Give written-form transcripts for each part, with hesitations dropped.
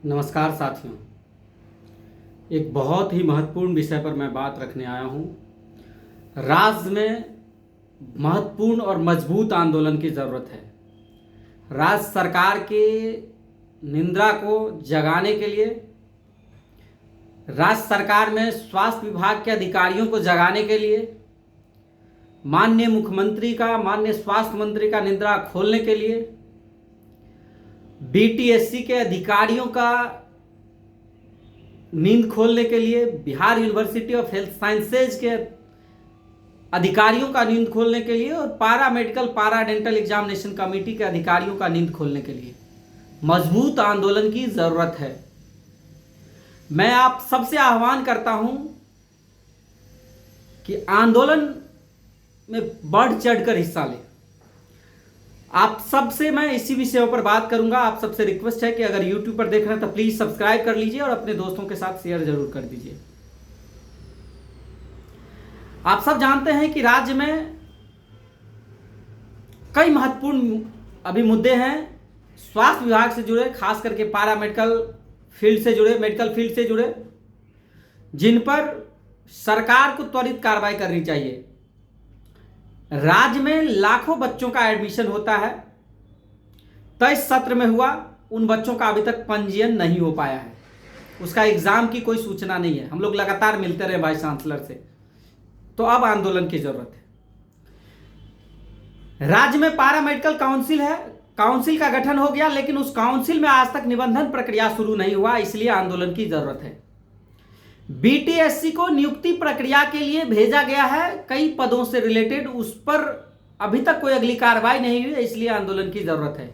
नमस्कार साथियों। एक बहुत ही महत्वपूर्ण विषय पर मैं बात रखने आया हूँ। राज्य में महत्वपूर्ण और मजबूत आंदोलन की ज़रूरत है। राज्य सरकार के निंदा को जगाने के लिए, राज्य सरकार में स्वास्थ्य विभाग के अधिकारियों को जगाने के लिए, माननीय मुख्यमंत्री का, माननीय स्वास्थ्य मंत्री का निंदा खोलने के लिए, बीटीएससी के अधिकारियों का नींद खोलने के लिए, Bihar university of health sciences के अधिकारियों का नींद खोलने के लिए और पारा मेडिकल पारा डेंटल एग्जामिनेशन कमेटी के अधिकारियों का नींद खोलने के लिए मजबूत आंदोलन की जरूरत है। मैं आप सबसे आह्वान करता हूं कि आंदोलन में बढ़ चढ़कर हिस्सा लें। आप सबसे मैं इसी विषयों पर बात करूंगा। आप सबसे रिक्वेस्ट है कि अगर YouTube पर देख रहे हैं तो प्लीज सब्सक्राइब कर लीजिए और अपने दोस्तों के साथ शेयर जरूर कर दीजिए। आप सब जानते हैं कि राज्य में कई महत्वपूर्ण अभी मुद्दे हैं स्वास्थ्य विभाग से जुड़े, खास करके पारा मेडिकल फील्ड से जुड़े, मेडिकल फील्ड से जुड़े, जिन पर सरकार को त्वरित कार्रवाई करनी चाहिए। राज्य में लाखों बच्चों का एडमिशन होता है, 23 सत्र में हुआ, उन बच्चों का अभी तक पंजीयन नहीं हो पाया है, उसका एग्जाम की कोई सूचना नहीं है। हम लोग लगातार मिलते रहे वाइस चांसलर से, तो अब आंदोलन की जरूरत है। राज्य में पारा मेडिकल काउंसिल है, काउंसिल का गठन हो गया, लेकिन उस काउंसिल में आज तक निबंधन प्रक्रिया शुरू नहीं हुआ, इसलिए आंदोलन की जरूरत है। बीटीएससी को नियुक्ति प्रक्रिया के लिए भेजा गया है, कई पदों से रिलेटेड, उस पर अभी तक कोई अगली कार्रवाई नहीं हुई, इसलिए आंदोलन की जरूरत है।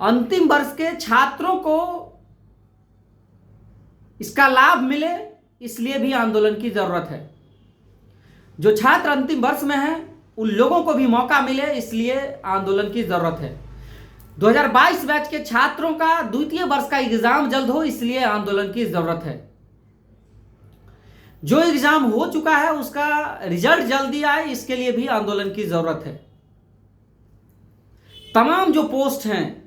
अंतिम वर्ष के छात्रों को इसका लाभ मिले, इसलिए भी आंदोलन की जरूरत है। जो छात्र अंतिम वर्ष में हैं उन लोगों को भी मौका मिले, इसलिए आंदोलन की जरूरत है। 2022 बैच के छात्रों का द्वितीय वर्ष का एग्जाम जल्द हो, इसलिए आंदोलन की जरूरत है। जो एग्जाम हो चुका है उसका रिजल्ट जल्दी आए, इसके लिए भी आंदोलन की जरूरत है। तमाम जो पोस्ट हैं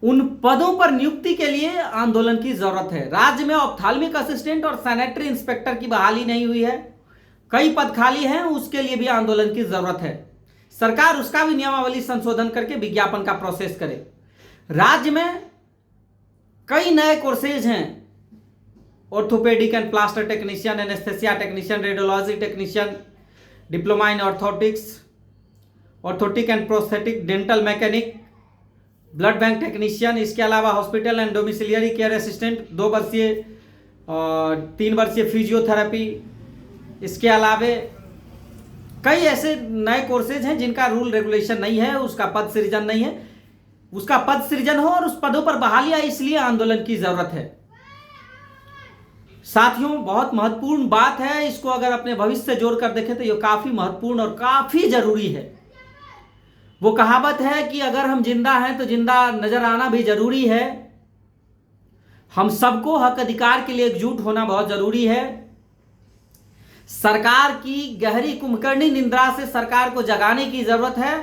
उन पदों पर नियुक्ति के लिए आंदोलन की जरूरत है। राज्य में ऑप्थाल्मिक असिस्टेंट और सैनिटरी इंस्पेक्टर की बहाली नहीं हुई है, कई पद खाली हैं, उसके लिए भी आंदोलन की जरूरत है। सरकार उसका भी नियमावली संशोधन करके विज्ञापन का प्रोसेस करे। राज्य में कई नए कोर्सेज हैं, orthopaedic and plaster technician, anaesthesia technician, radiology technician, diploma in orthotics, orthotic and prosthetic, dental mechanic, blood bank technician, इसके अलावा हॉस्पिटल एंड डोमिसिलियरी केयर असिस्टेंट, 2 वर्षीय और 3 वर्षीय फिजियोथेरेपी, इसके अलावा कई ऐसे नए कोर्सेज हैं जिनका रूल रेगुलेशन नहीं है, उसका पद सृजन नहीं है, उसका पद सृजन हो और उस पदों पर बहाली आए, इसलिए आंदोलन की जरूरत है। साथियों, बहुत महत्वपूर्ण बात है, इसको अगर अपने भविष्य से जोड़कर देखें तो ये काफी महत्वपूर्ण और काफी जरूरी है। वो कहावत है कि अगर हम जिंदा हैं तो जिंदा नजर आना भी जरूरी है। हम सबको हक अधिकार के लिए एकजुट होना बहुत जरूरी है। सरकार की गहरी कुंभकर्णी निंदा से सरकार को जगाने की जरूरत है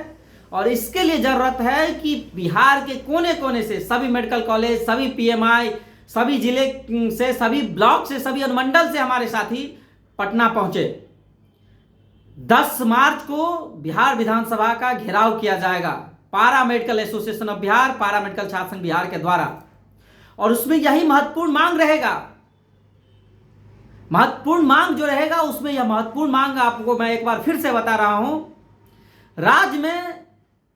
और इसके लिए जरूरत है कि बिहार के कोने कोने से सभी मेडिकल कॉलेज, सभी पीएमआई, सभी जिले से, सभी ब्लॉक से, सभी अनुमंडल से हमारे साथी पटना पहुंचे। 10 मार्च को बिहार विधानसभा का घेराव किया जाएगा पारा मेडिकल एसोसिएशन ऑफ बिहार, पारा मेडिकल छात्र संघ बिहार के द्वारा, और उसमें यही महत्वपूर्ण मांग रहेगा। महत्वपूर्ण मांग जो रहेगा उसमें यह महत्वपूर्ण मांग आपको मैं एक बार फिर से बता रहा हूं। राज्य में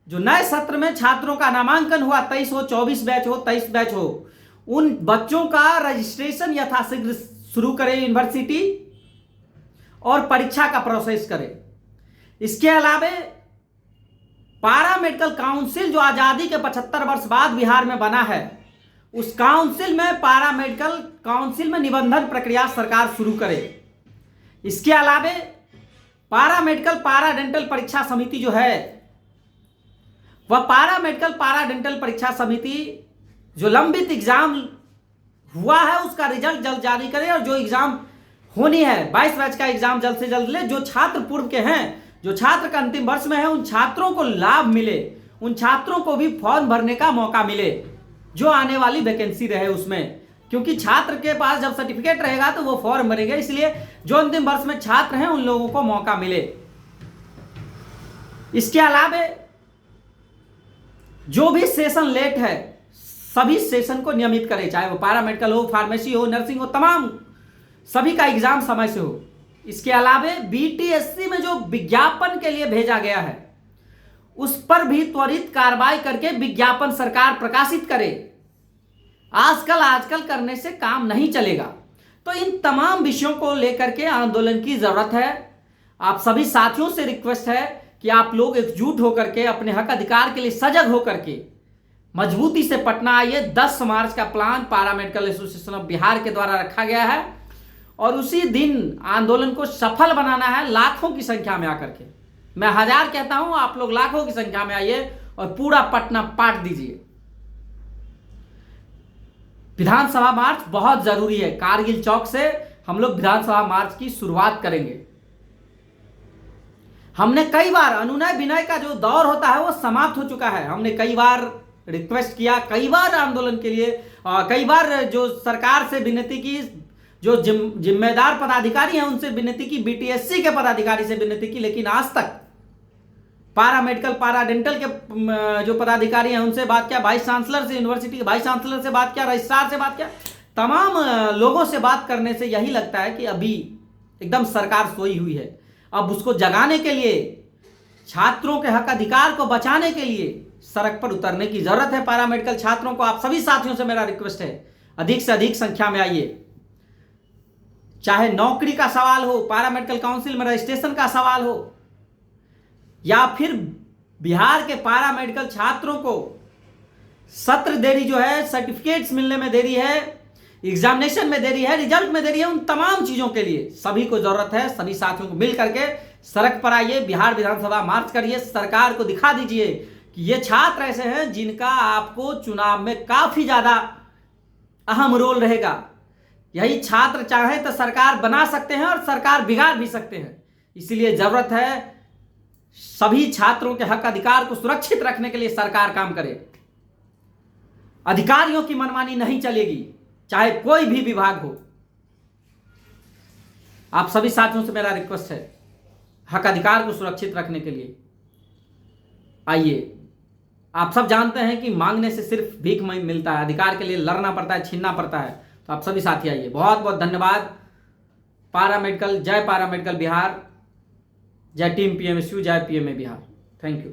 जो नए सत्र में छात्रों का नामांकन हुआ, 23 हो, 24 बैच हो, 23 बैच हो, उन बच्चों का रजिस्ट्रेशन यथाशीघ्र शुरू करे यूनिवर्सिटी और परीक्षा का प्रोसेस करे। इसके अलावा पारा मेडिकल काउंसिल जो आजादी के 75 वर्ष बाद बिहार में बना है, उस काउंसिल में, पारा मेडिकल काउंसिल में निबंधन प्रक्रिया सरकार शुरू करे। इसके अलावा पारा मेडिकल पारा डेंटल परीक्षा समिति जो है, वह पारा मेडिकल पारा डेंटल परीक्षा समिति जो लंबित एग्जाम हुआ है उसका रिजल्ट जल्द जारी करे और जो एग्जाम होनी है 22 बैच का एग्जाम जल्द से जल्द ले। जो छात्र पूर्व के हैं, जो छात्र का अंतिम वर्ष में है, उन छात्रों को लाभ मिले, उन छात्रों को भी फॉर्म भरने का मौका मिले जो आने वाली वैकेंसी रहे उसमें, क्योंकि छात्र के पास जब सर्टिफिकेट रहेगा तो वो फॉर्म भरेंगे, इसलिए जो अंतिम वर्ष में छात्र हैं उन लोगों को मौका मिले। इसके अलावा जो भी सेशन लेट है सभी सेशन को नियमित करें, चाहे वो पैरामेडिकल हो, फार्मेसी हो, नर्सिंग हो, तमाम सभी का एग्जाम समय से हो। इसके अलावा बीटीएससी में जो विज्ञापन के लिए भेजा गया है उस पर भी त्वरित कार्रवाई करके विज्ञापन सरकार प्रकाशित करे। आजकल करने से काम नहीं चलेगा। तो इन तमाम विषयों को लेकर के आंदोलन की जरूरत है। आप सभी साथियों से रिक्वेस्ट है कि आप लोग एकजुट होकर के अपने हक अधिकार के लिए सजग होकर के मजबूती से पटना आइए। 10 मार्च का plan paramedical association of Bihar के द्वारा रखा गया है और उसी दिन आंदोलन को सफल बनाना है लाखों की संख्या में आकर के। मैं 1000 कहता हूं, आप लोग लाखों की संख्या में आइए और पूरा पटना पाट दीजिए। विधानसभा मार्च बहुत जरूरी है। कारगिल चौक से हम लोग विधानसभा मार्च की शुरुआत करेंगे। हमने कई बार अनुनय विनय का जो दौर होता है वो समाप्त हो चुका है। हमने कई बार रिक्वेस्ट किया, कई बार आंदोलन के लिए, कई बार जो सरकार से विनती की, जो जिम्मेदार पदाधिकारी हैं उनसे विनती की, बीटीएससी के पदाधिकारी से विनती की, लेकिन आज तक पैरामेडिकल पैराडेंटल के जो पदाधिकारी हैं उनसे बात किया, वाइस चांसलर से, यूनिवर्सिटी के वाइस चांसलर से बात किया, रजिस्ट्रार से बात किया, तमाम लोगों से बात करने से यही लगता है कि अभी एकदम सरकार सोई हुई है। अब उसको जगाने के लिए, छात्रों के हक अधिकार को बचाने के लिए सड़क पर उतरने की जरूरत है। पैरामेडिकल छात्रों को, आप सभी साथियों से मेरा रिक्वेस्ट है, अधिक से अधिक संख्या में आइए। चाहे नौकरी का सवाल हो, पैरामेडिकल काउंसिल में रजिस्ट्रेशन का सवाल हो, या फिर बिहार के पैरामेडिकल छात्रों को सत्र देरी जो है, सर्टिफिकेट्स मिलने में देरी है, एग्जामिनेशन में देरी है, रिजल्ट में देरी है, उन तमाम चीजों के लिए सभी को जरूरत है। सभी साथियों को मिल करके सड़क पर आइए, बिहार विधानसभा मार्च करिए, सरकार को दिखा दीजिए कि ये छात्र ऐसे हैं जिनका आपको चुनाव में काफी ज्यादा अहम रोल रहेगा। यही छात्र चाहे तो सरकार बना सकते हैं और सरकार बिगाड़ भी सकते हैं। इसलिए जरूरत है सभी छात्रों के हक अधिकार को सुरक्षित रखने के लिए सरकार काम करे। अधिकारियों की मनमानी नहीं चलेगी, चाहे कोई भी विभाग हो। आप सभी साथियों से मेरा रिक्वेस्ट है, हक अधिकार को सुरक्षित रखने के लिए आइए। आप सब जानते हैं कि मांगने से सिर्फ भीख मिलता है, अधिकार के लिए लड़ना पड़ता है, छीनना पड़ता है। तो आप सभी साथी आइए। बहुत बहुत धन्यवाद। पैरामेडिकल, जय पैरामेडिकल बिहार, जय टीम पीएमएसयू, जय पीएमए बिहार। Thank you.